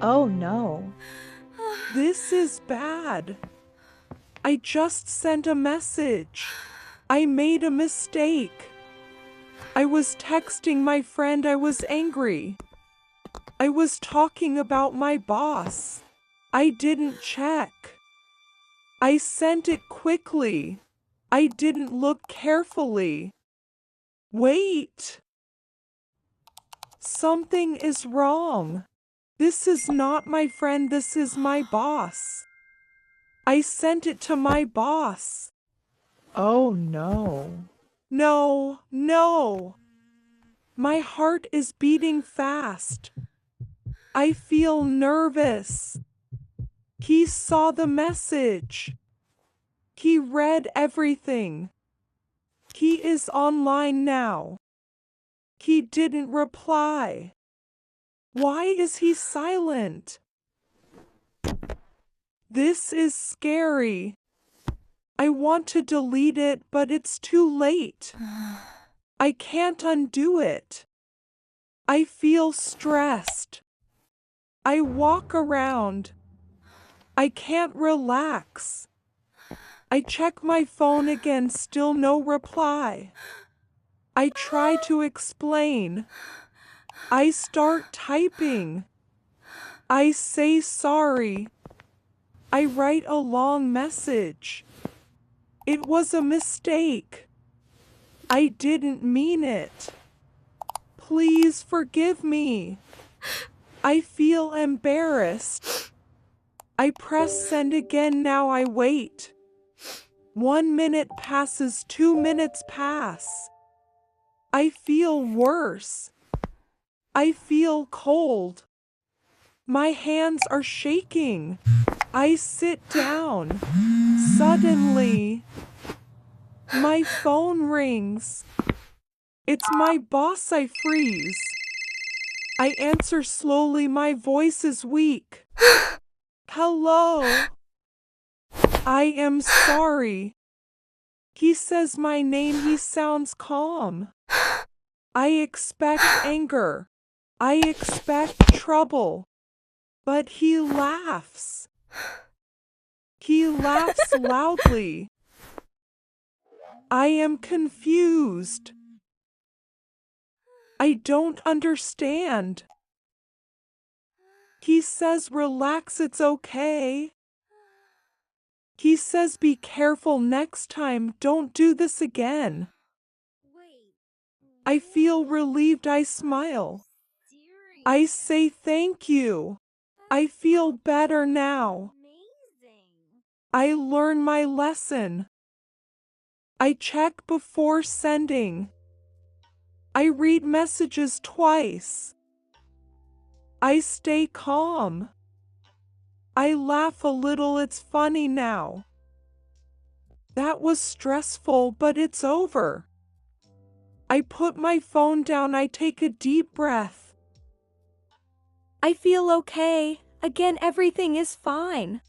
Oh no. This is bad. I just sent a message. I made a mistake. I was texting my friend. I was angry. I was talking about my boss. I didn't check. I sent it quickly. I didn't look carefully. Wait. Something is wrong. This is not my friend. This is my boss. I sent it to my boss. Oh no. No, no. My heart is beating fast. I feel nervous. He saw the message. He read everything. He is online now. He didn't reply. Why is he silent? This is scary. I want to delete it, but it's too late. I can't undo it. I feel stressed. I walk around. I can't relax. I check my phone again, still no reply. I try to explain. I start typing. I say sorry. I write a long message. It was a mistake. I didn't mean it. Please forgive me. I feel embarrassed. I press send again. Now I wait. 1 minute passes, 2 minutes pass. I feel worse. I feel cold. My hands are shaking. I sit down. Suddenly, my phone rings. It's my boss. I freeze. I answer slowly. My voice is weak. Hello. I am sorry. He says my name. He sounds calm. I expect anger. I expect trouble. But he laughs. He laughs loudly. I am confused. I don't understand. He says relax, it's okay. He says be careful next time, don't do this again. I feel relieved. I smile. I say thank you. I feel better now. I learn my lesson. I check before sending. I read messages twice. I stay calm. I laugh a little. It's funny now. That was stressful, but it's over. I put my phone down. I take a deep breath. I feel okay. Again, everything is fine.